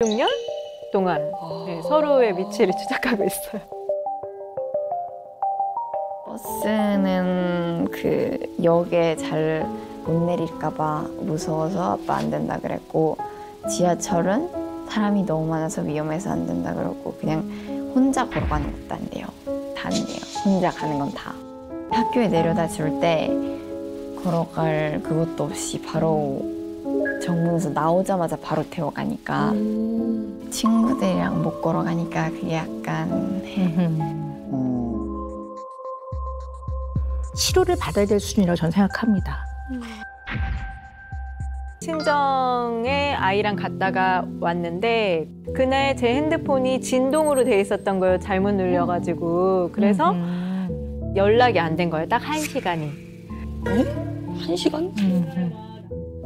6년 동안 네, 서로의 위치를 추적하고 있어요. 버스는 그 역에 잘 못 내릴까 봐 무서워서 아빠 안 된다 그랬고, 지하철은 사람이 너무 많아서 위험해서 안 된다 그러고, 그냥 혼자 걸어가는 것도 안 돼요. 다 안 돼요. 혼자 가는 건 다. 학교에 내려다 줄 때 걸어갈 그것도 없이 바로 정문에서 나오자마자 바로 태워가니까 친구들이랑 못 걸어가니까 그게 약간 치료를 받아야 될 수준이라고 저는 생각합니다. 친정에 아이랑 갔다가 왔는데 그날 제 핸드폰이 진동으로 돼 있었던 걸 잘못 눌려가지고 그래서 연락이 안 된 거예요. 딱 1시간이. 에? 1시간?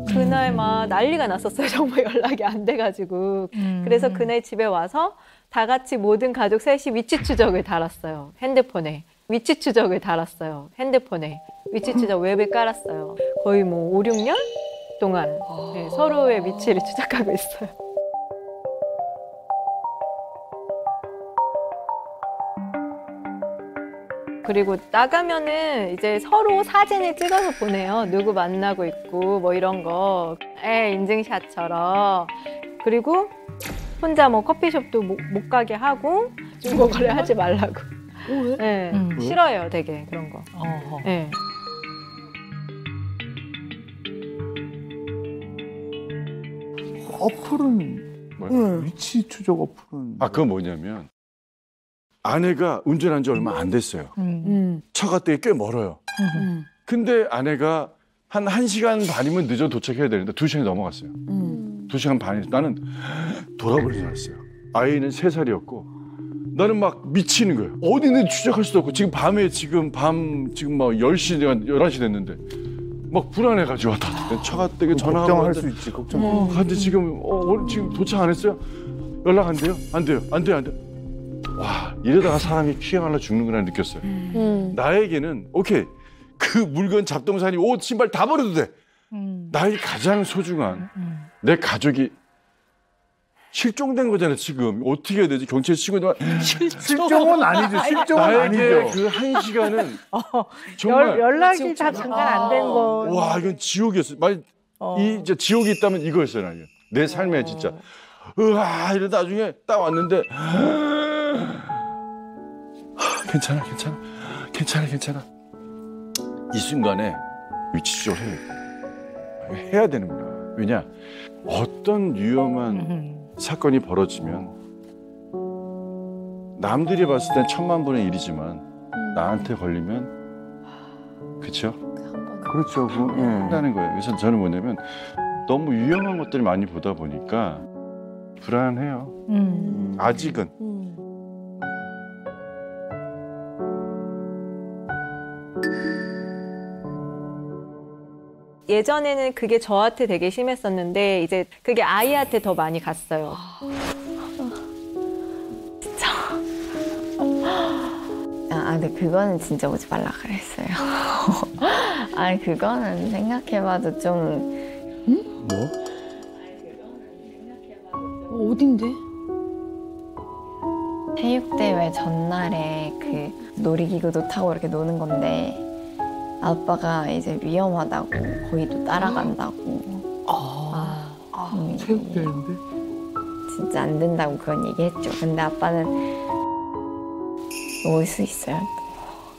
그날 막 난리가 났었어요. 정말 연락이 안 돼가지고. 그래서 그날 집에 와서 다 같이 모든 가족 셋이 위치 추적을 달았어요. 핸드폰에. 위치 추적을 달았어요. 핸드폰에. 위치 추적 웹에 깔았어요. 거의 뭐 5, 6년 동안 네, 서로의 위치를 추적하고 있어요. 그리고 나가면은 이제 서로 사진을 찍어서 보내요. 누구 만나고 있고 뭐 이런 거. 인증샷처럼. 그리고 혼자 뭐 커피숍도 못 가게 하고 중고 거래하지 말라고. 왜? 네, 싫어요, 되게 그런 거. 네. 어플은 뭐야? 위치 추적 어플은 그건 뭐냐면 아내가 운전한 지 얼마 안 됐어요. 처가 댁이 꽤 멀어요. 근데 아내가 한 1시간 반이면 늦어 도착해야 되는데 2시간이 넘어갔어요. 2시간 반이 나는 돌아버린 줄 알았어요. 아이는 3살이었고 나는 막 미치는 거예요. 어디 있는지 추적할 수도 없고 지금 밤에 지금 막 10시, 11시 됐는데 막 불안해가지고 처가 댁에 전화가 걱정할 수 있지. 걱정. 근데 지금 지금 도착 안 했어요? 연락 안 돼요? 안 돼요. 와, 이러다가 사람이 피해갈라 죽는구나 느꼈어요. 나에게는 오케이, 그 물건, 잡동사니, 옷, 신발 다 버려도 돼. 나의 가장 소중한 내 가족이 실종된 거잖아요. 지금 어떻게 해야 되지? 경찰 치고 실종은 아니죠. 실종은 나에게 아니죠. 그 1시간은 정말 연락이 다 잠깐 안 된 거. 와, 이건 지옥이었어요. 이제 지옥이 있다면 이거였어요. 나는 내 삶에 진짜 이러다 나중에 딱 왔는데 괜찮아. 이 순간에 위치 추적을 해야 되는구나. 왜냐, 어떤 위험한 사건이 벌어지면 남들이 봤을 땐 천만분의 일이지만 나한테 걸리면 그렇죠? 그렇죠. 한다는 거예요. 그래서 저는 뭐냐면 너무 위험한 것들을 많이 보다 보니까 불안해요. 아직은. 예전에는 그게 저한테 되게 심했었는데 이제 그게 아이한테 더 많이 갔어요. 근데 그거는 진짜 오지 말라 그랬어요. 아니, 그거는 생각해봐도 좀. 뭐? 어딘데? 체육대회 전날에 그 놀이기구도 타고 이렇게 노는 건데 아빠가 이제 위험하다고 거기도 따라간다고. 체육대회인데? 진짜 안 된다고 그런 얘기했죠. 근데 아빠는 올 수 있어요.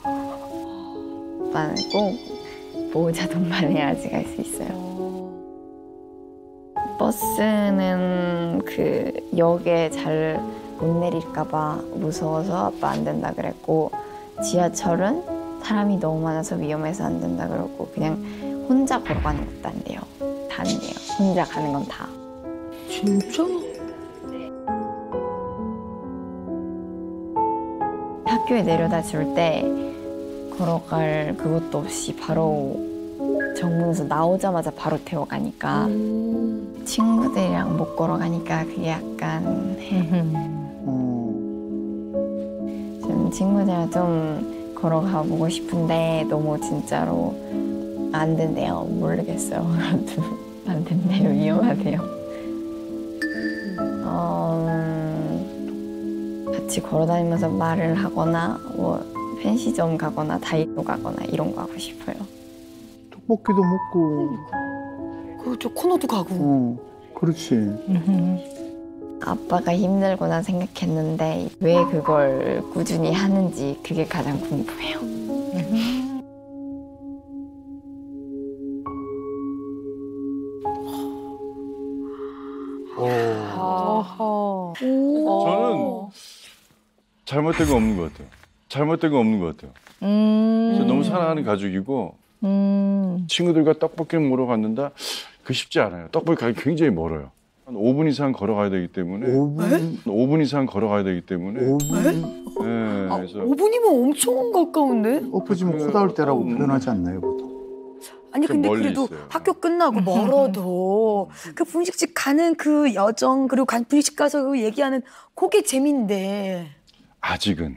아빠는 꼭 보호자 동반해야지 갈 수 있어요. 버스는 그 역에 잘 못 내릴까 봐 무서워서 아빠 안 된다 그랬고, 지하철은 사람이 너무 많아서 위험해서 안 된다 그러고, 그냥 혼자 걸어가는 것도 안 돼요. 다 안 돼요. 혼자 가는 건 다. 진짜? 학교에 내려다 줄 때 걸어갈 그것도 없이 바로 정문에서 나오자마자 바로 태워가니까 친구들이랑 못 걸어가니까 그게 약간 좀 친구들이랑 좀 걸어가 보고 싶은데 너무 진짜로 안 된대요. 모르겠어요. 안 된대요. 위험하대요. 같이 걸어다니면서 말을 하거나 뭐 편의점 가거나 다이소 가거나 이런 거 하고 싶어요. 떡볶이도 먹고. 그저 코너도 가고. 그렇지. 아빠가 힘들구나 생각했는데 왜 그걸 꾸준히 하는지 그게 가장 궁금해요. 어허. 저는 잘못된 거 없는 것 같아요. 잘못된 거 없는 것 같아요. 그래서 너무 사랑하는 가족이고 친구들과 떡볶이를 먹으러 갔는데 그 쉽지 않아요. 떡볶이 가기 굉장히 멀어요. 한 5분 이상 걸어가야 되기 때문에 5분 이상 걸어가야 되기 때문에 5분? 네, 아, 그래서 5분이면 엄청 가까운데? 엎어지면 코 닿을 때라고 표현하지 않나요, 보통? 아니 좀 근데 멀리 그래도 있어요. 학교 끝나고 멀어도 그 분식집 가는 그 여정 그리고 분식집 가서 그 얘기하는 그게 재미인데 아직은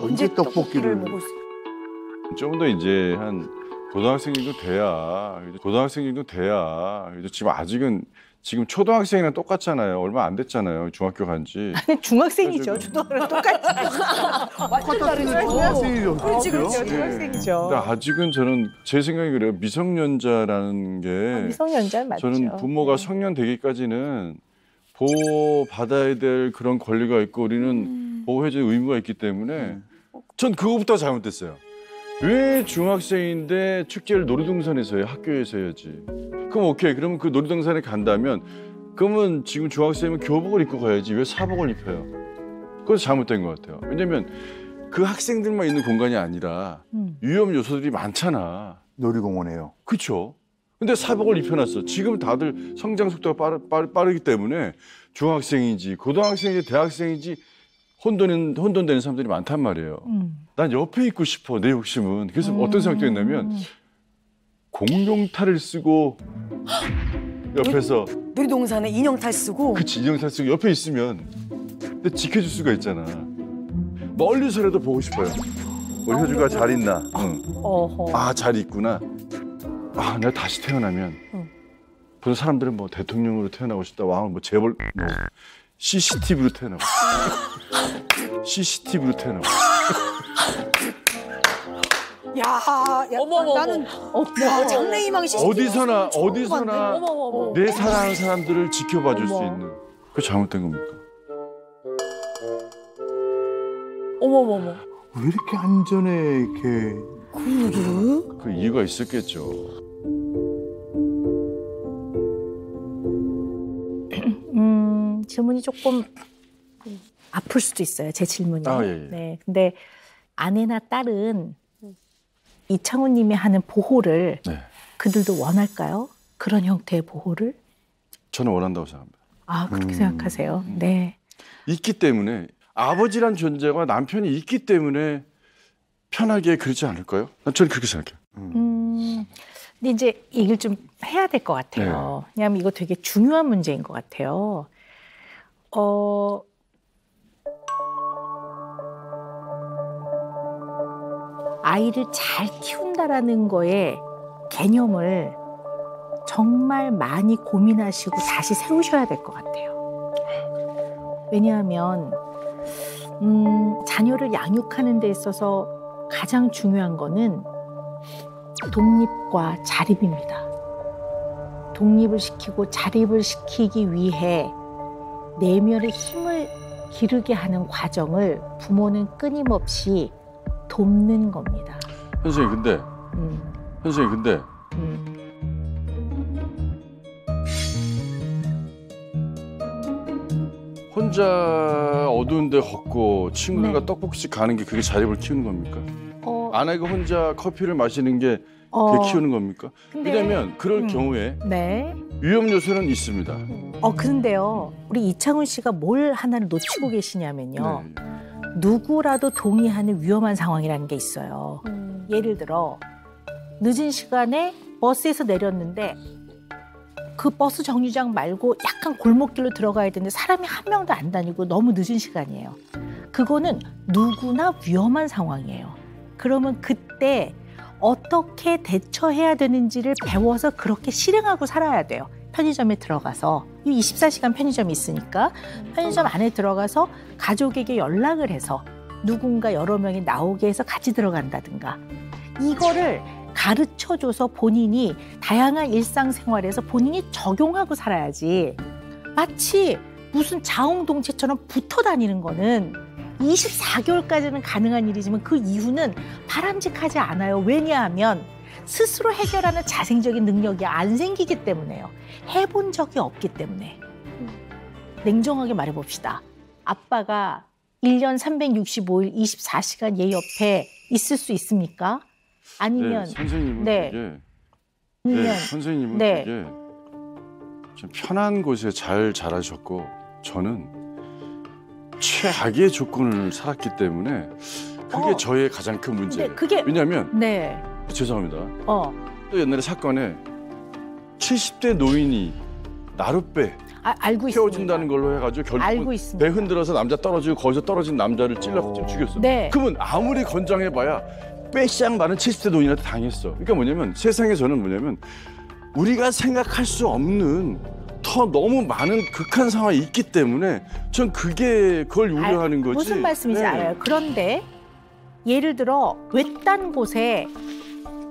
언제 떡볶이를 먹을 수 좀 더 이제 한 고등학생 정도 돼야 지금 아직은 지금 초등학생이랑 똑같잖아요. 얼마 안 됐잖아요. 중학교 간지. 아니, 중학생이죠. 그래가지고- 초등학교랑 똑같이. 완전 다르죠. 중학생이죠. 그렇지, 그렇지. 네. 중학생이죠. 근데 아직은 저는 제 생각이 그래요. 미성년자라는 게 미성년자 맞죠. 저는 부모가 성년 되기까지는 보호받아야 될 그런 권리가 있고 우리는 보호해줄 의무가 있기 때문에 전 그거부터 잘못됐어요. 왜 중학생인데 축제를 놀이동산에서 해? 학교에서 해야지. 그럼 오케이. 그러면 그 놀이동산에 간다면 그러면 지금 중학생이면 교복을 입고 가야지. 왜 사복을 입혀요? 그것도 잘못된 것 같아요. 왜냐면 그 학생들만 있는 공간이 아니라 위험 요소들이 많잖아. 놀이공원에요. 그렇죠. 근데 사복을 입혀놨어. 지금 다들 성장 속도가 빠르기 때문에 중학생인지 고등학생인지 대학생인지 혼돈되는 사람들이 많단 말이에요. 난 옆에 있고 싶어, 내 욕심은. 그래서 어떤 생각도 했냐면 공룡탈을 쓰고 옆에서 놀이동산에 인형탈 쓰고 그치, 인형탈 쓰고 옆에 있으면 근데 지켜줄 수가 있잖아. 멀리서라도 보고 싶어요. 우리 효주가 잘 있나? 응. 어허. 아, 잘 있구나. 아, 내가 다시 태어나면 보통 사람들은 뭐 대통령으로 태어나고 싶다. 왕을 뭐 재벌 뭐 CCTV로 태어나고 CCTV로 태어나고 야, 나는 야, 장래희망이 어디서나 어머머머. 내 사랑하는 사람들을 지켜봐 줄 수 있는 그게 잘못된 겁니까? 어머머머. 왜 이렇게 안전에 이렇게 그 이유가 있었겠죠. 질문이 조금 아플 수도 있어요. 제 질문이. 아, 예, 예. 네. 근데 아내나 딸은 이창훈 님이 하는 보호를 네. 그들도 원할까요? 그런 형태의 보호를? 저는 원한다고 생각합니다. 아, 그렇게 생각하세요. 네. 있기 때문에 아버지란 존재가 남편이 있기 때문에 편하게 그러지 않을까요? 난 저는 그렇게 생각해요. 근데 이제 얘기를 좀 해야 될 것 같아요. 왜냐하면 이거 되게 중요한 문제인 것 같아요. 아이를 잘 키운다라는 거에 개념을 정말 많이 고민하시고 다시 세우셔야 될 것 같아요. 왜냐하면 자녀를 양육하는 데 있어서 가장 중요한 거는 독립과 자립입니다. 독립을 시키고 자립을 시키기 위해 내면의 힘을 기르게 하는 과정을 부모는 끊임없이 돕는 겁니다. 선생님 근데 혼자 어두운 데 걷고 친구들과 네. 떡볶이집 가는 게 그게 자립을 키우는 겁니까? 아내가 혼자 커피를 마시는 게 그게 키우는 겁니까? 근데- 왜냐면 그럴 경우에 네. 위험 요소는 있습니다. 그런데요. 우리 이창훈 씨가 뭘 하나를 놓치고 계시냐면요. 네. 누구라도 동의하는 위험한 상황이라는 게 있어요. 예를 들어 늦은 시간에 버스에서 내렸는데 그 버스 정류장 말고 약간 골목길로 들어가야 되는데 사람이 한 명도 안 다니고 너무 늦은 시간이에요. 그거는 누구나 위험한 상황이에요. 그러면 그때 어떻게 대처해야 되는지를 배워서 그렇게 실행하고 살아야 돼요. 편의점에 들어가서 24시간 편의점이 있으니까 편의점 안에 들어가서 가족에게 연락을 해서 누군가 여러 명이 나오게 해서 같이 들어간다든가 이거를 가르쳐줘서 본인이 다양한 일상생활에서 본인이 적용하고 살아야지 마치 무슨 자웅동체처럼 붙어 다니는 거는 24개월까지는 가능한 일이지만 그 이후는 바람직하지 않아요. 왜냐하면 스스로 해결하는 자생적인 능력이 안 생기기 때문에요. 해본 적이 없기 때문에. 냉정하게 말해봅시다. 아빠가 1년 365일 24시간 얘 옆에 있을 수 있습니까? 아니면 네, 선생님은 네. 되게 아니면 선생님은 네. 되게 좀 편한 곳에 잘 자라셨고 저는 최악의 조건을 살았기 때문에 그게 저의 가장 큰 문제예요. 네, 그게 왜냐하면 네. 죄송합니다. 어. 또 옛날에 사건에 70대 노인이 나룻배 알고 태워준다는 있습니다. 걸로 해가지고 알고 결국 있습니다. 배 흔들어서 남자 떨어지고 거기서 떨어진 남자를 찔러 죽였어. 네. 그러면 아무리 건장해봐야 빼쌍 많은 70대 노인한테 당했어. 그러니까 뭐냐면 세상에서는 뭐냐면 우리가 생각할 수 없는 더 너무 많은 극한 상황이 있기 때문에 전 그걸 우려하는 거지. 무슨 말씀인지 네. 알아요. 그런데 예를 들어 외딴 곳에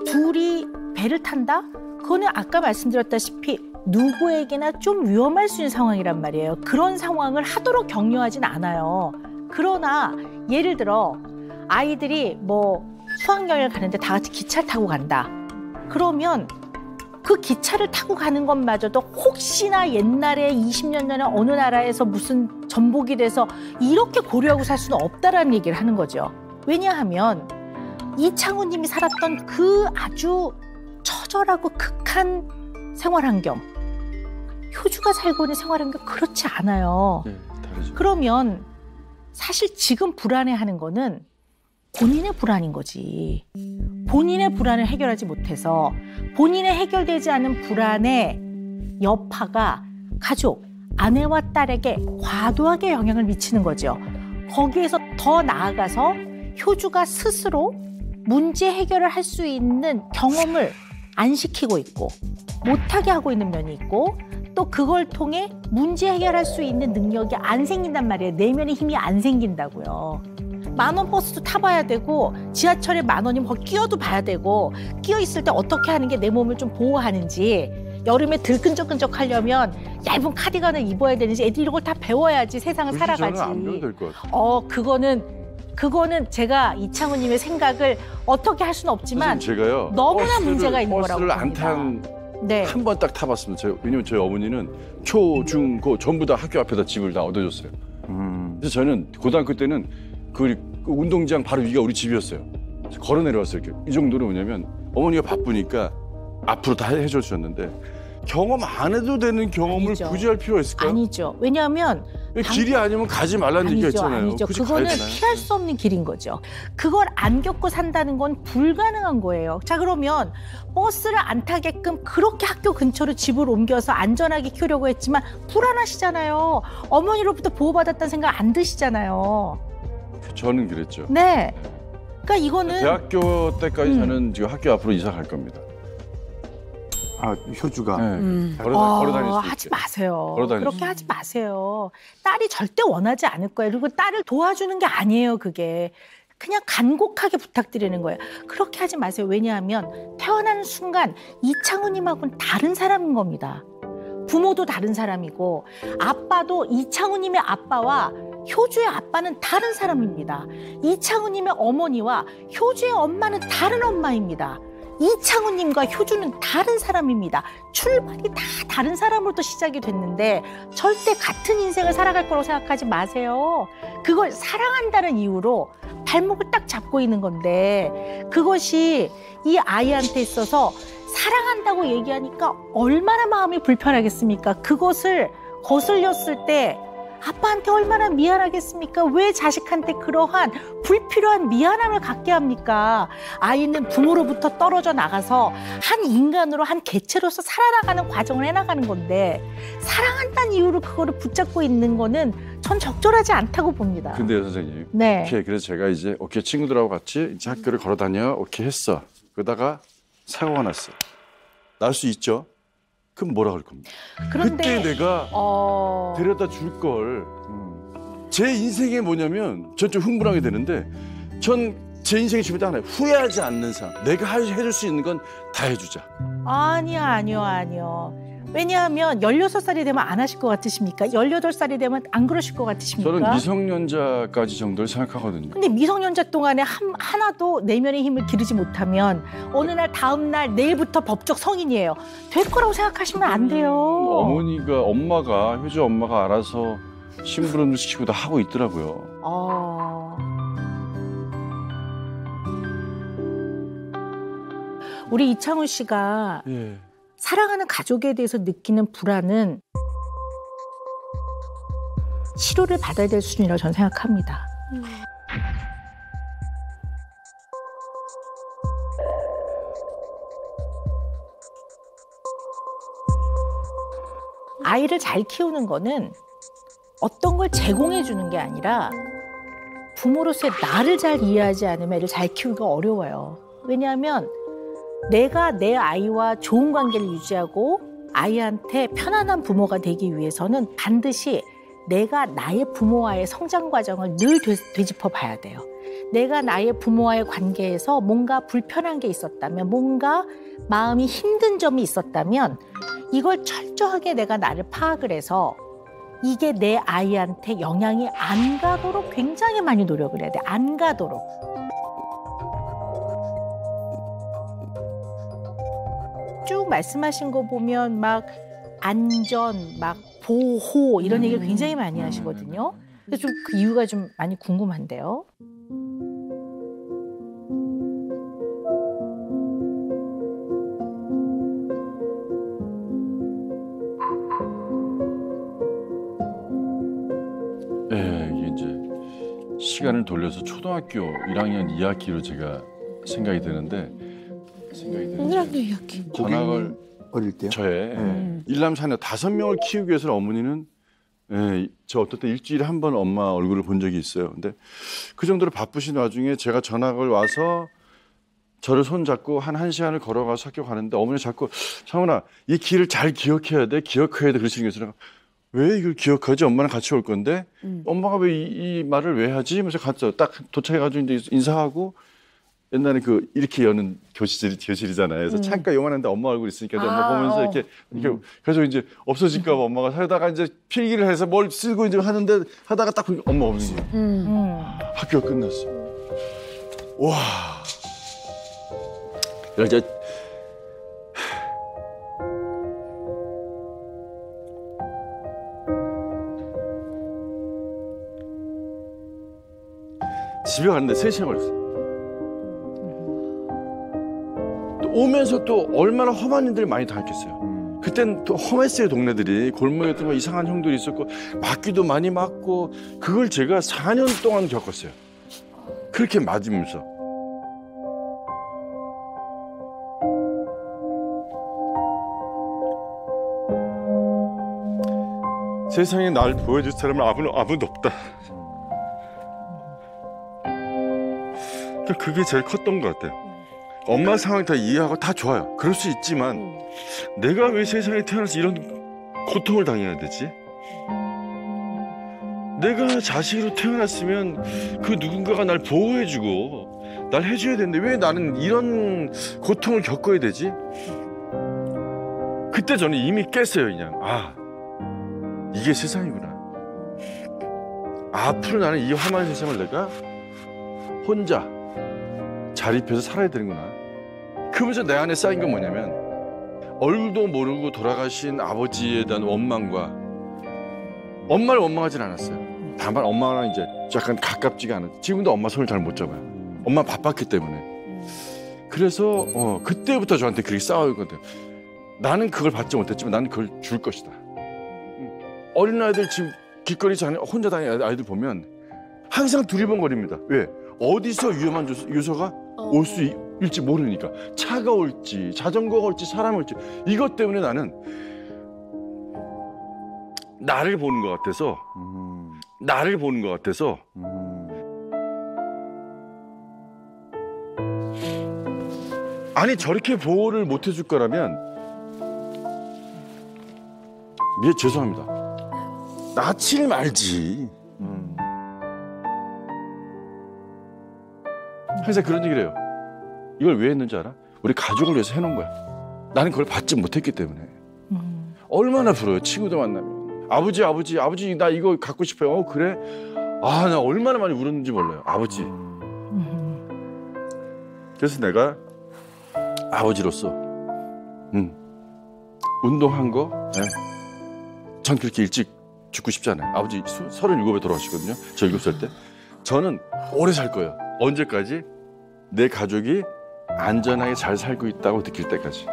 둘이 배를 탄다? 그거는 아까 말씀드렸다시피 누구에게나 좀 위험할 수 있는 상황이란 말이에요. 그런 상황을 하도록 격려하진 않아요. 그러나 예를 들어 아이들이 뭐 수학여행을 가는데 다 같이 기차를 타고 간다. 그러면 그 기차를 타고 가는 것마저도 혹시나 옛날에 20년 전에 어느 나라에서 무슨 전복이 돼서 이렇게 고려하고 살 수는 없다라는 얘기를 하는 거죠. 왜냐하면 이창훈 님이 살았던 그 아주 처절하고 극한 생활 환경, 효주가 살고 있는 생활 환경 그렇지 않아요. 네, 다르죠. 그러면 사실 지금 불안해하는 거는 본인의 불안인 거지. 본인의 불안을 해결하지 못해서 본인의 해결되지 않은 불안의 여파가 가족, 아내와 딸에게 과도하게 영향을 미치는 거죠. 거기에서 더 나아가서 효주가 스스로 문제 해결을 할 수 있는 경험을 안 시키고 있고 못하게 하고 있는 면이 있고 또 그걸 통해 문제 해결할 수 있는 능력이 안 생긴단 말이에요. 내면의 힘이 안 생긴다고요. 10,000원 버스도 타봐야 되고 지하철에 10,000원이면 거기 끼어도 봐야 되고 끼어 있을 때 어떻게 하는 게 내 몸을 좀 보호하는지 여름에 들끈적끈적 하려면 얇은 카디건을 입어야 되는지 애들이 이런 걸 다 배워야지 세상을 살아가지. 저는 안 배워도 될 것 같아요. 그거는 제가 이창훈 님의 생각을 어떻게 할 수는 없지만 제가요. 너무나 문제가 있는 거라고 버스를 안 봅니다. 탄 네. 한 번 딱 타봤습니다. 왜냐면 저희 어머니는 초, 중, 고 전부 다 학교 앞에다 집을 다 얻어줬어요. 그래서 저는 고등학교 때는 그 운동장 바로 위가 우리 집이었어요. 걸어 내려왔어요. 이렇게. 이 정도로 뭐냐면 어머니가 바쁘니까 앞으로 다 해주셨는데 경험 안 해도 되는 경험을 아니죠. 굳이 할 필요가 있을까요? 아니죠. 왜냐하면 길이 아니면 가지 말라는 얘기가 있잖아요. 아니죠. 굳이 그거는 가야 되나요? 피할 수 없는 길인 거죠. 그걸 안 겪고 산다는 건 불가능한 거예요. 자, 그러면 버스를 안 타게끔 그렇게 학교 근처로 집을 옮겨서 안전하게 키우려고 했지만 불안하시잖아요. 어머니로부터 보호받았다는 생각 안 드시잖아요. 저는 그랬죠. 네. 그러니까 이거는 대학교 때까지 저는 지금 학교 앞으로 이사 갈 겁니다. 아, 효주가. 네. 걸어 다닐 수 하지 있게. 마세요. 걸어 다닐 그렇게 수 하지 마세요. 딸이 절대 원하지 않을 거예요. 그리고 딸을 도와주는 게 아니에요, 그게. 그냥 간곡하게 부탁드리는 거예요. 그렇게 하지 마세요. 왜냐하면 태어나는 순간 이창훈님하고는 다른 사람인 겁니다. 부모도 다른 사람이고 아빠도 이창훈님의 아빠와 효주의 아빠는 다른 사람입니다. 이창훈님의 어머니와 효주의 엄마는 다른 엄마입니다. 이창훈님과 효주는 다른 사람입니다. 출발이 다 다른 사람으로부터 시작이 됐는데 절대 같은 인생을 살아갈 거라고 생각하지 마세요. 그걸 사랑한다는 이유로 발목을 딱 잡고 있는 건데 그것이 이 아이한테 있어서 사랑한다고 얘기하니까 얼마나 마음이 불편하겠습니까? 그것을 거슬렸을 때 아빠한테 얼마나 미안하겠습니까? 왜 자식한테 그러한 불필요한 미안함을 갖게 합니까? 아이는 부모로부터 떨어져 나가서 한 인간으로 한 개체로서 살아나가는 과정을 해나가는 건데 사랑한다는 이유로 그거를 붙잡고 있는 거는 전 적절하지 않다고 봅니다. 근데요, 선생님. 네. 오케이, 그래서 제가 이제 오케이 친구들하고 같이 이제 학교를 걸어 다녀. 오케이 했어. 그러다가 사고가 났어. 날 수 있죠. 그럼 뭐라 그럴 겁니까? 그런데 그때 내가 데려다 줄 걸. 제 인생에 뭐냐면 전 좀 흥분하게 되는데 전 제 인생의 주변에 하나예요. 후회하지 않는 삶. 내가 해줄 수 있는 건 다 해주자. 아니요. 왜냐하면 16살이 되면 안 하실 것 같으십니까? 18살이 되면 안 그러실 것 같으십니까? 저는 미성년자까지 정도를 생각하거든요. 근데 미성년자 동안에 하나도 내면의 힘을 기르지 못하면 어느 날 다음 날 내일부터 법적 성인이에요. 될 거라고 생각하시면 안 돼요. 엄마가 효주 엄마가 알아서 심부름도 시키고 다 하고 있더라고요. 우리 이창훈 씨가 예. 사랑하는 가족에 대해서 느끼는 불안은 치료를 받아야 될 수준이라고 저는 생각합니다. 아이를 잘 키우는 거는 어떤 걸 제공해 주는 게 아니라 부모로서의 나를 잘 이해하지 않으면 애를 잘 키우기가 어려워요. 왜냐하면 내가 내 아이와 좋은 관계를 유지하고 아이한테 편안한 부모가 되기 위해서는 반드시 내가 나의 부모와의 성장 과정을 늘 되짚어 봐야 돼요. 내가 나의 부모와의 관계에서 뭔가 불편한 게 있었다면, 뭔가 마음이 힘든 점이 있었다면 이걸 철저하게 내가 나를 파악을 해서 이게 내 아이한테 영향이 안 가도록 굉장히 많이 노력을 해야 돼. 안 가도록. 쭉 말씀하신 거 보면 막 안전, 막 보호 이런 얘기를 굉장히 많이 하시거든요. 근데 좀 그 이유가 좀 많이 궁금한데요. 네, 이게 이제 시간을 돌려서 초등학교 1학년 2학기로 제가 생각이 드는데 1학년 2학기. 전학을 어릴 때요? 저의 일남 사녀 5명을 키우기 위해서 어머니는 저 어떨 때 일주일에 한 번 엄마 얼굴을 본 적이 있어요. 근데 그 정도로 바쁘신 와중에 제가 전학을 와서 저를 손잡고 한 1시간을 걸어가서 학교 가는데 어머니 자꾸 창훈아 이 길을 잘 기억해야 돼 그러시는 게 있어요. 왜 이걸 기억하지? 엄마랑 같이 올 건데 엄마가 왜 이 말을 왜 하지? 하면서 갔죠. 딱 도착해가지고 이제 인사하고 옛날에 그 이렇게 여는 교실이잖아요. 그래서 창가 요만한데 엄마 얼굴 있으니까 엄마 보면서 이렇게 그래서 이제 없어질까 봐 엄마가 살다가 이제 필기를 해서 뭘 쓰고 이제 하는데 하다가 딱 보니까 엄마 없는 거예요. 학교가 끝났어. 와. 이제 집에 가는데 3시간 걸렸어요. 또 오면서 또 얼마나 험한 일들이 많이 당했겠어요. 그땐 또 험했어요, 동네들이. 골목에 또 이상한 형들이 있었고 맞기도 많이 맞고 그걸 제가 4년 동안 겪었어요. 그렇게 맞으면서. 세상에 날 보여줄 사람은 아무도 없다. 그게 제일 컸던 것 같아요. 엄마 상황 다 이해하고 다 좋아요. 그럴 수 있지만 내가 왜 세상에 태어나서 이런 고통을 당해야 되지? 내가 자식으로 태어났으면 그 누군가가 날 보호해주고 날 해줘야 되는데 왜 나는 이런 고통을 겪어야 되지? 그때 저는 이미 깼어요. 그냥 이게 세상이구나. 앞으로 나는 이 험한 세상을 내가 혼자 자립해서 살아야 되는구나. 그러면서 내 안에 쌓인 건 뭐냐면 얼굴도 모르고 돌아가신 아버지에 대한 원망과 엄마를 원망하진 않았어요. 다만 엄마랑 이제 약간 가깝지가 않아요. 지금도 엄마 손을 잘 못 잡아요. 엄마 바빴기 때문에. 그래서 그때부터 저한테 그렇게 싸우거든요. 나는 그걸 받지 못했지만 나는 그걸 줄 것이다. 어린아이들 지금 길거리 혼자 다니는 아이들 보면 항상 두리번거립니다. 왜? 어디서 위험한 요소가 올 수 있을지 모르니까. 차가 올지 자전거가 올지 사람이 올지 이것 때문에 나는 나를 보는 것 같아서 아니 저렇게 보호를 못 해줄 거라면 죄송합니다. 낳질 말지. 항상 그런 얘기를 해요. 이걸 왜 했는지 알아? 우리 가족을 위해서 해놓은 거야. 나는 그걸 받지 못했기 때문에. 얼마나 부러워요. 친구들 만나면. 아버지 나 이거 갖고 싶어요. 그래? 나 얼마나 많이 울었는지 몰라요. 아버지. 그래서 내가 아버지로서 운동한 거 전 그렇게 일찍 죽고 싶지 않아요. 아버지 37에 돌아가시거든요. 저 7살 때. 저는 오래 살 거예요. 언제까지? 내 가족이 안전하게 잘 살고 있다고 느낄 때까지.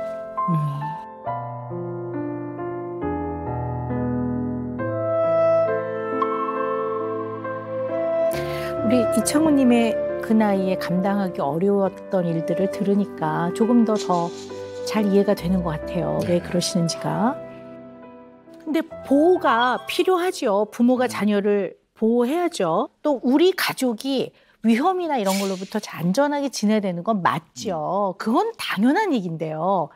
우리 이창훈님의 그 나이에 감당하기 어려웠던 일들을 들으니까 조금 더 잘 이해가 되는 것 같아요. 왜 그러시는지가. 근데 보호가 필요하죠. 부모가 자녀를 보호해야죠. 또 우리 가족이 위험이나 이런 걸로부터 안전하게 지내야 되는 건 맞죠. 그건 당연한 얘기인데요.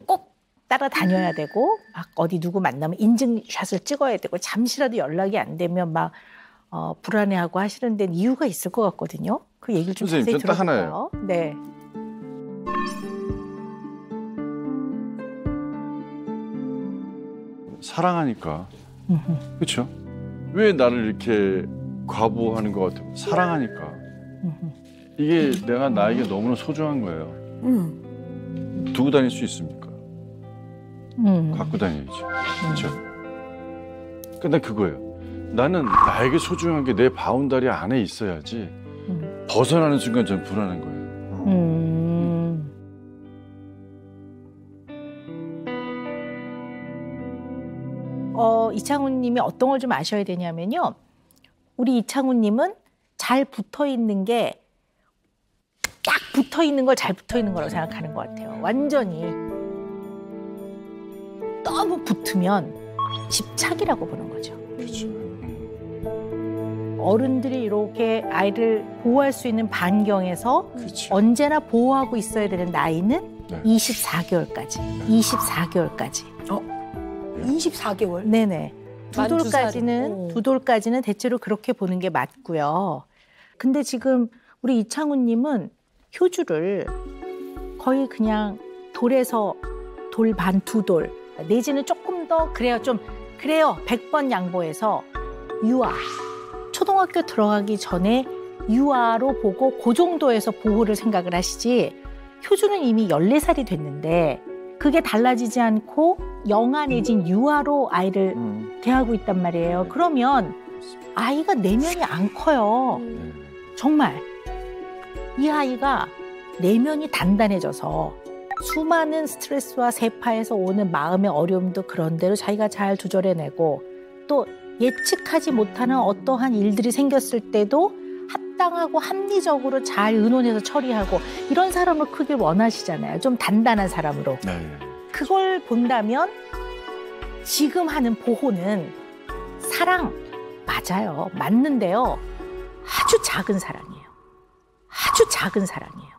꼭 따라다녀야 되고 막 어디 누구 만나면 인증샷을 찍어야 되고 잠시라도 연락이 안 되면 막 불안해하고 하시는 데는 이유가 있을 것 같거든요. 그 얘기를 좀 자세히 선생님, 딱 들어볼까요? 네. 사랑하니까. 그렇죠? 왜 나를 이렇게 과보하는 것 같아요? 사랑하니까. 이게 내가 나에게 너무나 소중한 거예요. 두고 다닐 수 있습니까? 갖고 다녀야지. 그렇죠? 근데 그거예요. 나는 나에게 소중한 게 내 바운다리 안에 있어야지 벗어나는 순간 전 불안한 거예요. 이창훈님이 어떤 걸 좀 아셔야 되냐면요. 우리 이창훈님은 잘 붙어 있는 게 딱 붙어 있는 걸 잘 붙어 있는 거라고 생각하는 것 같아요. 완전히 너무 붙으면 집착이라고 보는 거죠. 그렇죠. 어른들이 이렇게 아이를 보호할 수 있는 반경에서 그렇죠. 언제나 보호하고 있어야 되는 나이는 네. 24개월까지. 24개월까지. 24개월. 네네. 두 만 두 돌까지는 살이고. 두 돌까지는 대체로 그렇게 보는 게 맞고요. 근데 지금 우리 이창훈님은 효주를 거의 그냥 돌에서 돌 반 두 돌 내지는 조금 더 그래요 100번 양보해서 유아 초등학교 들어가기 전에 유아로 보고 그 정도에서 보호를 생각을 하시지 효주는 이미 14살이 됐는데 그게 달라지지 않고 영아 내진 유아로 아이를 대하고 있단 말이에요. 그러면 아이가 내면이 안 커요. 정말 이 아이가 내면이 단단해져서 수많은 스트레스와 세파에서 오는 마음의 어려움도 그런대로 자기가 잘 조절해내고 또 예측하지 못하는 어떠한 일들이 생겼을 때도 합당하고 합리적으로 잘 의논해서 처리하고 이런 사람을 크길 원하시잖아요. 좀 단단한 사람으로. 네. 그걸 본다면 지금 하는 보호는 사랑 맞아요. 맞는데요. 아주 작은 사랑이에요. 아주 작은 사랑이에요.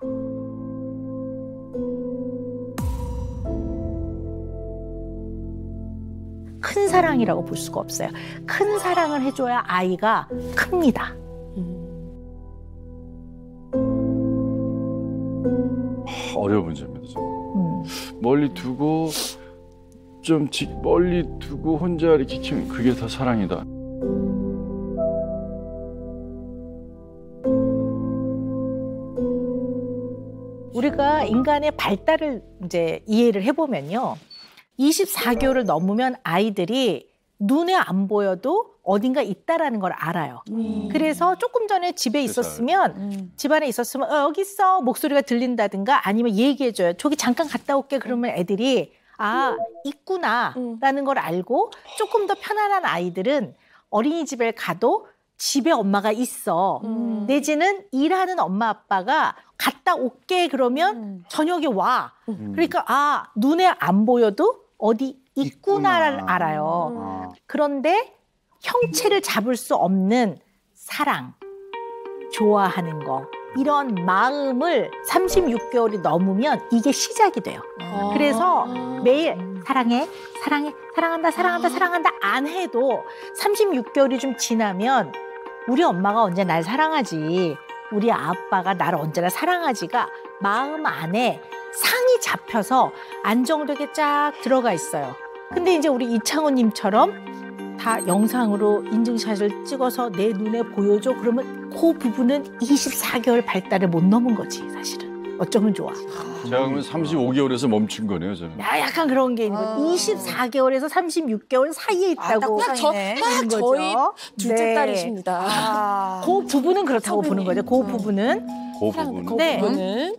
큰 사랑이라고 볼 수가 없어요. 큰 사랑을 해줘야 아이가 큽니다. 어려운 문제입니다. 멀리 두고 멀리 두고 혼자 이렇게 키우면 그게 더 사랑이다. 우리가 인간의 발달을 이제 이해를 해보면요. 24개월을 넘으면 아이들이 눈에 안 보여도 어딘가 있다라는 걸 알아요. 그래서 조금 전에 집에 있었으면 집안에 있었으면 여기 있어 목소리가 들린다든가 아니면 얘기해줘요. 저기 잠깐 갔다 올게 그러면 애들이 아 있구나라는 걸 알고 조금 더 편안한 아이들은 어린이집에 가도 집에 엄마가 있어. 내지는 일하는 엄마 아빠가 갔다 올게 그러면 저녁에 와. 그러니까 아 눈에 안 보여도 어디 있구나를 알아요. 그런데 형체를 잡을 수 없는 사랑, 좋아하는 거 이런 마음을 36개월이 넘으면 이게 시작이 돼요. 그래서 매일 사랑해, 사랑해, 사랑한다, 사랑한다, 사랑한다 안 해도 36개월이 좀 지나면 우리 엄마가 언제 날 사랑하지, 우리 아빠가 나를 언제나 사랑하지가 마음 안에 상이 잡혀서 안정되게 쫙 들어가 있어요. 근데 이제 우리 이창호님처럼 다 영상으로 인증샷을 찍어서 내 눈에 보여줘. 그러면 그 부분은 24개월 발달을 못 넘은 거지, 사실은. 어쩌면 좋아. 제가 그러면 35개월에서 멈춘 거네요, 저는. 약간 그런 게 있는 거죠. 24개월에서 36개월 사이에 있다고 딱 보는 거죠. 저희 둘째 네. 딸이십니다. 그 부분은 그렇다고 보는 거죠. 그 부분은. 그 부분. 네. 부분은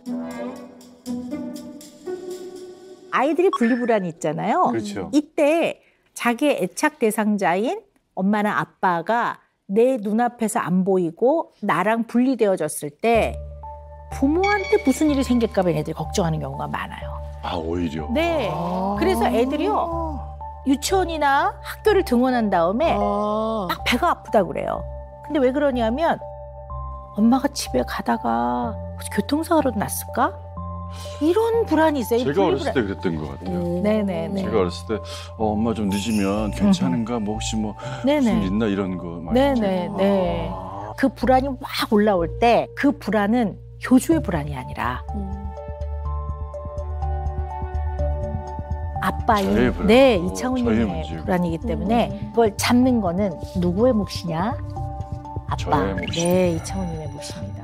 아이들이 분리불안이 있잖아요. 그렇죠. 이때 자기의 애착 대상자인 엄마나 아빠가 내 눈앞에서 안 보이고 나랑 분리되어졌을 때 부모한테 무슨 일이 생길까 봐 애들이 걱정하는 경우가 많아요. 아, 오히려. 네. 그래서 애들이요. 유치원이나 학교를 등원한 다음에 막 배가 아프다고 그래요. 근데 왜 그러냐면 엄마가 집에 가다가 혹시 교통사고라도 났을까? 이런 불안이 있어요. 이 제가 어렸을 분리불안. 때 그랬던 것 같아요. 네네네. 제가 어렸을 때 엄마 좀 늦으면 괜찮은가? 뭐 혹시 뭐 무슨 네네. 있나 이런 거 많이 네네네. 그 불안이 확 올라올 때 그 불안은 효주의 불안이 아니라 아빠인 저의 불안. 네 저의 이창훈님의 문제고. 불안이기 때문에 그걸 잡는 거는 누구의 몫이냐? 아빠. 저의 몫입니다. 네 이창훈님의 몫입니다.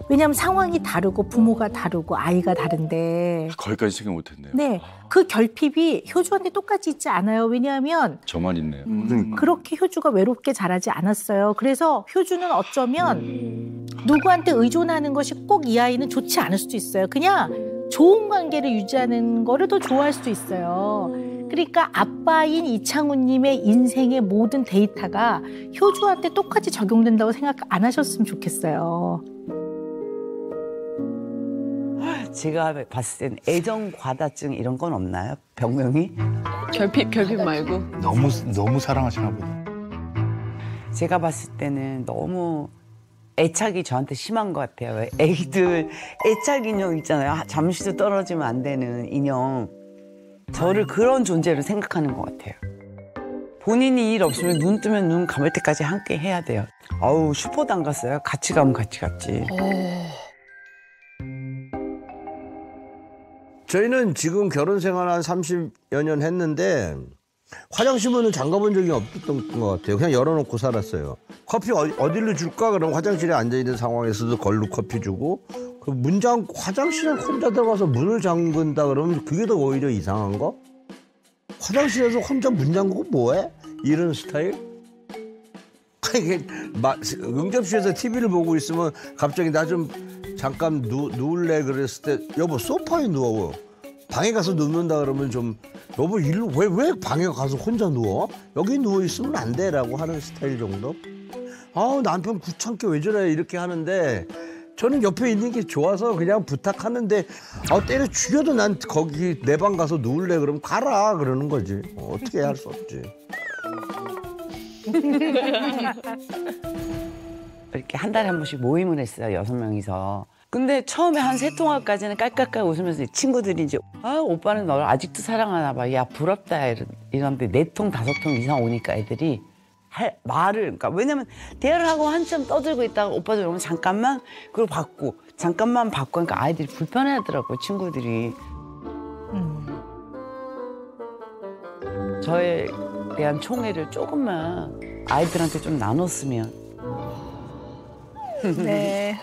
왜냐하면 상황이 다르고 부모가 다르고 아이가 다른데 거기까지 생각 못했네요. 네 그 결핍이 효주한테 똑같이 있지 않아요. 왜냐하면 저만 있네요. 그렇게 효주가 외롭게 자라지 않았어요. 그래서 효주는 어쩌면 누구한테 의존하는 것이 꼭 이 아이는 좋지 않을 수도 있어요. 그냥 좋은 관계를 유지하는 거를 더 좋아할 수도 있어요. 그러니까 아빠인 이창훈님의 인생의 모든 데이터가 효주한테 똑같이 적용된다고 생각 안 하셨으면 좋겠어요. 제가 봤을 땐 애정 과다증 이런 건 없나요? 병명이? 결핍 말고. 너무 사랑하시나 보다. 제가 봤을 때는 너무 애착이 저한테 심한 것 같아요. 왜 애기들 애착 인형 있잖아요. 잠시도 떨어지면 안 되는 인형. 저를 그런 존재로 생각하는 것 같아요. 본인이 일 없으면 눈 뜨면 눈 감을 때까지 함께 해야 돼요. 아우 슈퍼도 안 갔어요. 같이 가면 같이 갔지. 저희는 지금 결혼 생활 한 30여 년 했는데 화장실문을 잠가본 적이 없었던 것 같아요. 그냥 열어놓고 살았어요. 커피 어디로 줄까? 그럼 화장실에 앉아있는 상황에서도 걸로 커피 주고 그 화장실에 혼자 들어가서 문을 잠근다 그러면 그게 더 오히려 이상한 거? 화장실에서 혼자 문 잠그고 뭐해? 이런 스타일? 이게 응접실에서 TV를 보고 있으면 갑자기 나 좀 잠깐 누울래 그랬을 때 여보 소파에 누워. 방에 가서 눕는다 그러면 좀 여보 일로 왜 방에 가서 혼자 누워? 여기 누워 있으면 안 돼라고 하는 스타일 정도? 아우 남편 귀찮게 왜 저래 이렇게 하는데 저는 옆에 있는 게 좋아서 그냥 부탁하는데 때려 죽여도 난 거기 내 방 가서 누울래 그러면 가라 그러는 거지. 어떻게 할 수 없지. 이렇게 한 달에 한 번씩 모임을 했어요. 6명이서. 근데 처음에 한 3통화까지는 깔깔깔 웃으면서 친구들이 이제 오빠는 너를 아직도 사랑하나 봐. 야 부럽다 이러는데 4통 5통 이상 오니까 애들이 할 말을 그러니까 왜냐면 대화를 하고 한참 떠들고 있다가 오빠도 이러면 잠깐만 그걸 받고 잠깐만 받고 그러니까 아이들이 불편해하더라고요. 친구들이. 저에 대한 총애를 조금만 아이들한테 좀 나눴으면. 네.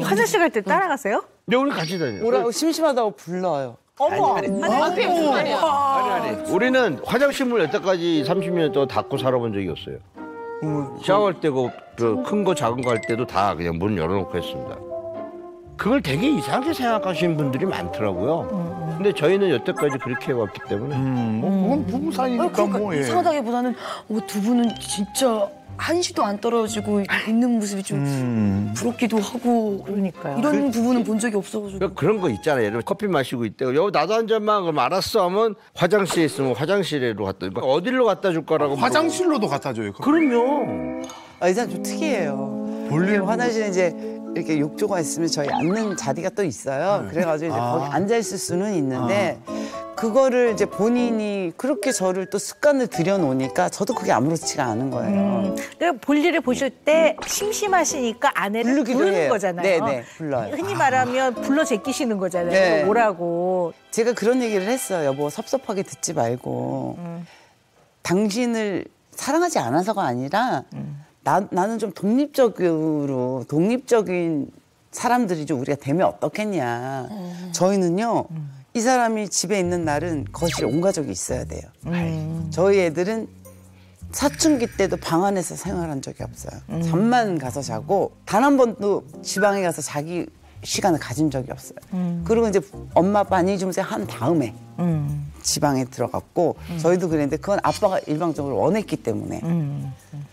화장실 갈 때 따라가세요? 네, 우리 같이 다녀요. 뭐라고 심심하다고 불러요. 어머. 아니. 우리는 화장실 문 여태까지 30년 동안 닫고 살아본 적이 없어요. 샤워할 때고 큰 거 작은 거 할 때도 다 그냥 문 열어놓고 했습니다. 그걸 되게 이상하게 생각하시는 분들이 많더라고요. 근데 저희는 여태까지 그렇게 해왔기 때문에. 그건 부부 사이니까 그러니까 뭐. 예. 이상하다기보다는 두 분은 진짜 한시도 안 떨어지고 있는 모습이 좀 부럽기도 하고 그러니까요. 이런 부분은 본 적이 없어가지고. 그러니까 그런 거 있잖아요. 예를 들어 커피 마시고 있대. 여보 나도 한 잔만 그럼 알았어 하면 화장실에 있으면 화장실로 갖다 그러니까 어디로 갖다 줄 거라고 화장실로도 갖다 줘요. 그럼요. 이 사람 좀 특이해요. 볼일 화장실에 이제 이렇게 욕조가 있으면 저희 앉는 자리가 또 있어요. 그래가지고 이제 거기 앉아 있을 수는 있는데 그거를 이제 본인이 그렇게 저를 또 습관을 들여놓으니까 저도 그게 아무렇지가 않은 거예요. 그러니까 볼일을 보실 때 심심하시니까 아내를 부르기도 부르는 해요. 거잖아요. 네네, 불러요. 흔히 말하면 불러 제끼시는 거잖아요. 네. 이거 뭐라고. 제가 그런 얘기를 했어요. 여보, 섭섭하게 듣지 말고 당신을 사랑하지 않아서가 아니라 나는 좀 독립적인 사람들이 좀 우리가 되면 어떻겠냐. 저희는요. 이 사람이 집에 있는 날은 거실에 온 가족이 있어야 돼요. 저희 애들은 사춘기 때도 방 안에서 생활한 적이 없어요. 잠만 가서 자고 단 한 번도 지방에 가서 자기 시간을 가진 적이 없어요. 그리고 이제 엄마 아빠 안녕히 주무세요 한 다음에 지방에 들어갔고 저희도 그랬는데 그건 아빠가 일방적으로 원했기 때문에.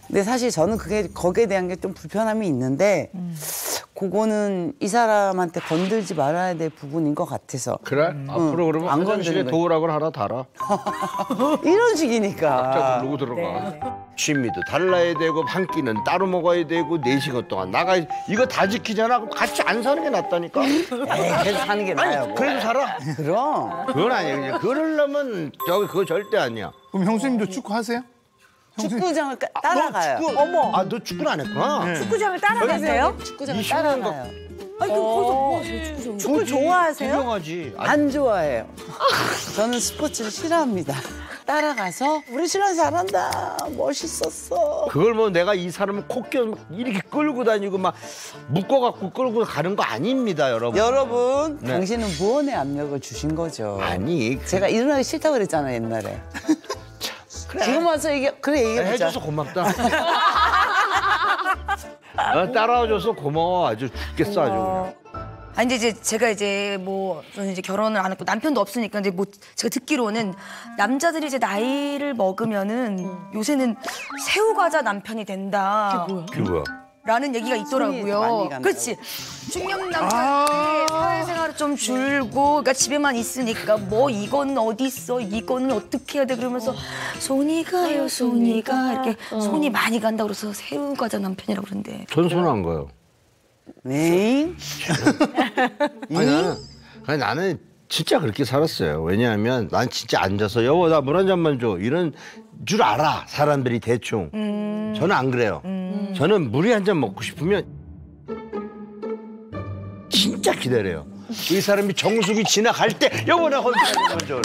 근데 사실 저는 거기에 대한 게 좀 불편함이 있는데 그거는 이 사람한테 건들지 말아야 될 부분인 것 같아서. 그래? 앞으로 그러면 안 화장실에 건드리는 도우락을 하나 달아. 이런 식이니까. 각자 부르고 들어가. 취미도 달라야 되고 한 끼는 따로 먹어야 되고 4시간 동안 나가 이거 다 지키잖아. 그럼 같이 안 사는 게 낫다니까. 계속 사는 게 나아요. 그래도 살아. 그럼. 그건 아니야. 그냥 그러려면 그거 절대 아니야. 그럼 형수님도 축구 하세요? 축구장을 따라가요. 어머. 너 축구를 안 했구나. 축구장을 따라가세요? 축구장을 따라가요. 아니 그럼 거기서 뭐 하세요? 축구장. 축구 좋아하세요? 유명하지. 안 좋아해요. 저는 스포츠를 싫어합니다. 따라가서 우리 신랑 잘한다. 멋있었어. 그걸 뭐 내가 이 사람을 콕껴서 이렇게 끌고 다니고 막 묶어갖고 끌고 가는 거 아닙니다, 여러분. 여러분, 네. 당신은 무언의 압력을 주신 거죠. 아니. 제가 일어나기 싫다고 그랬잖아요, 옛날에. 지금 와서 얘기해보자. 해줘서 고맙다. 따라와줘서 고마워. 아주 죽겠어, 아주 그냥. 아니 이제 제가 이제 뭐 저는 이제 결혼을 안 했고 남편도 없으니까 이제 뭐 제가 듣기로는 남자들이 이제 나이를 먹으면은 요새는 새우 과자 남편이 된다. 그게 뭐야? 라는 얘기가 많이 있더라고요. 간다고. 그렇지. 중년 남자들이 사회생활을 좀 줄고, 그러니까 집에만 있으니까 뭐 이건 어디 있어, 이거는 어떻게 해야 돼 그러면서 손이 가요, 손이 가 이렇게 손이 많이 간다 그래서 새우 과자 남편이라고 그러는데. 전 손 안 가요. 네. 아니 나는 진짜 그렇게 살았어요. 왜냐하면 난 진짜 앉아서 여보 나 물 한 잔만 줘 이런 줄 알아 사람들이 대충. 저는 안 그래요. 저는 물이 한 잔 먹고 싶으면 진짜 기다려요. 이 사람이 정수기 지나갈 때 여보 나 거기 먼저 그래.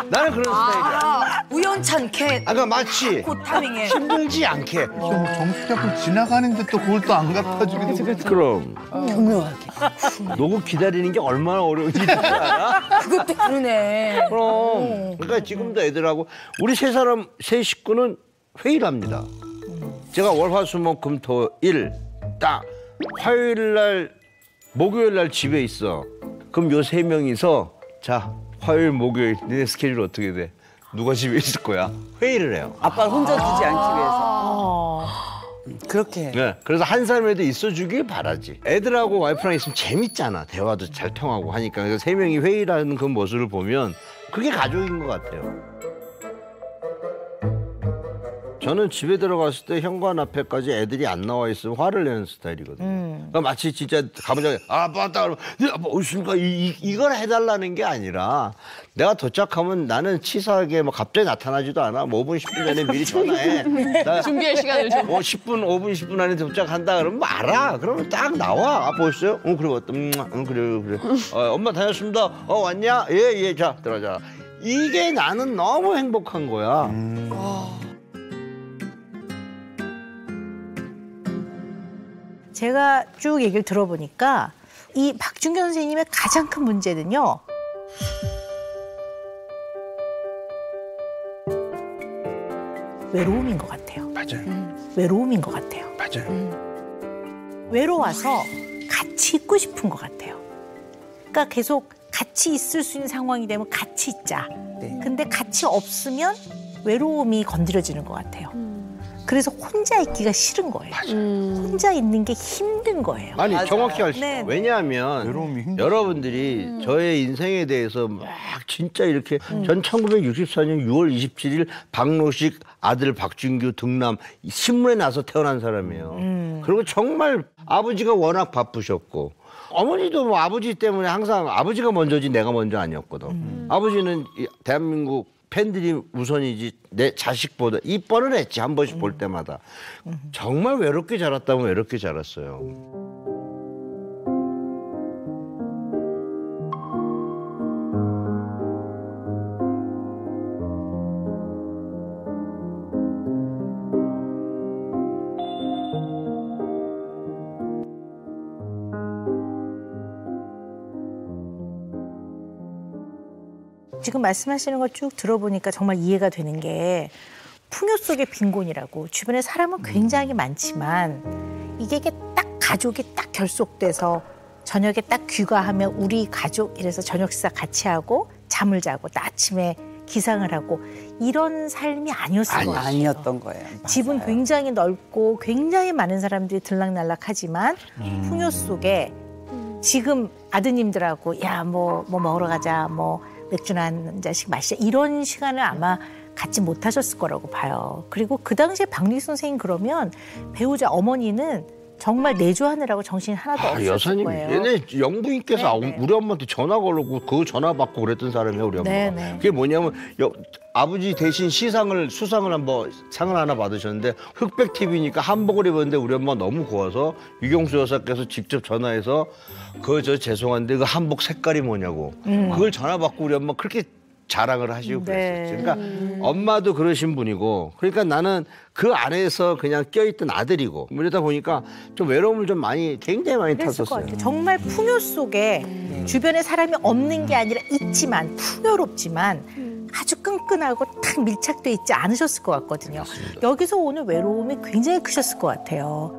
나는 그런 스타일이야. 우연찮게. 아까 마치 그 타밍에. 힘들지 않게. 정수 잡고 지나가는데 또 그걸 또 안 갖다 주기도. 그럼 교묘하게. 너무 기다리는 게 얼마나 어려운지 알아? 그것도 그러네. 그럼 그러니까 지금도 애들하고 우리 세 식구는 회의를 합니다. 제가 월화수목금토일 딱 화요일 날 목요일 날 집에 있어. 그럼 요 3명이서 자 화요일 목요일 니네 스케줄 어떻게 돼? 누가 집에 있을 거야? 회의를 해요. 아빠를 혼자 두지 않기 위해서. 그렇게 해. 네, 그래서 한 사람이라도 있어주길 바라지. 애들하고 와이프랑 있으면 재밌잖아. 대화도 잘 통하고 하니까. 그래서 3명이 회의를 하는 그 모습을 보면 그게 가족인 것 같아요. 저는 집에 들어갔을 때 현관 앞에까지 애들이 안 나와 있으면 화를 내는 스타일이거든요. 그러니까 마치 진짜 가보자 아빠 그러면 아빠 어디 있습니까? 이걸 해달라는 게 아니라 내가 도착하면 나는 치사하게 뭐 갑자기 나타나지도 않아. 뭐 5분 10분 전에 미리 전화해. 나 준비할 시간을 좀. 10분 5분 10분 안에 도착한다 그러면 알아. 그러면 딱 나와. 아빠 오셨어요? 그래 왔다. 그래. 엄마 다녔습니다. 왔냐? 예. 자 들어가자. 이게 나는 너무 행복한 거야. 제가 쭉 얘기를 들어보니까 이 박준경 선생님의 가장 큰 문제는요. 외로움인 것 같아요. 맞아요. 외로움인 것 같아요. 맞아요. 외로워서 같이 있고 싶은 것 같아요. 그러니까 계속 같이 있을 수 있는 상황이 되면 같이 있자. 네. 근데 같이 없으면 외로움이 건드려지는 것 같아요. 그래서 혼자 있기가 싫은 거예요. 혼자 있는 게 힘든 거예요. 아니 정확히 할 수 네. 있어요. 왜냐하면 외로움이 힘들죠. 여러분들이 저의 인생에 대해서 막 진짜 이렇게 전 1964년 6월 27일 박노식 아들 박준규 등남 신문에 나서 태어난 사람이에요. 그리고 정말 아버지가 워낙 바쁘셨고 어머니도 뭐 아버지 때문에 항상 아버지가 먼저지 내가 먼저 아니었거든. 아버지는 대한민국 팬들이 우선이지 내 자식보다 이뻐는 했지 한 번씩 볼 때마다. 정말 외롭게 자랐다면 외롭게 자랐어요. 지금 말씀하시는 거 쭉 들어보니까 정말 이해가 되는 게 풍요 속의 빈곤이라고 주변에 사람은 굉장히 많지만 이게 딱 가족이 딱 결속돼서 저녁에 딱 귀가하면 우리 가족 이래서 저녁 식사 같이 하고 잠을 자고 또 아침에 기상을 하고 이런 삶이 아니었을 거예요. 아니었던 거예요. 집은 맞아요. 굉장히 넓고 굉장히 많은 사람들이 들락날락하지만 풍요 속에 지금 아드님들하고 야 뭐 먹으러 가자 뭐 맥주나 한 잔씩 마시자 이런 시간을 아마 갖지 못하셨을 거라고 봐요. 그리고 그 당시에 박리 선생님 그러면 배우자 어머니는 정말 내조하느라고 정신이 하나도 없었을 여사님 거예요. 얘네 영부인께서 네네. 우리 엄마한테 전화 걸고 그 전화 받고 그랬던 사람이에요 우리 엄마가. 네네. 그게 뭐냐면 아버지 대신 수상을 한번 상을 하나 받으셨는데 흑백 TV니까 한복을 입었는데 우리 엄마 너무 고와서 유경수 여사께서 직접 전화해서 저 죄송한데 그 한복 색깔이 뭐냐고 그걸 전화 받고 우리 엄마 그렇게 자랑을 하시고 네. 그랬었죠. 그러니까 엄마도 그러신 분이고 그러니까 나는 그 안에서 그냥 껴있던 아들이고 이러다 보니까 좀 외로움을 좀 굉장히 많이 그랬을 것 탔었어요. 같아요. 정말 풍요 속에 주변에 사람이 없는 게 아니라 있지만 풍요롭지만 아주 끈끈하고 딱 밀착돼 있지 않으셨을 것 같거든요. 여기서 오는 외로움이 굉장히 크셨을 것 같아요.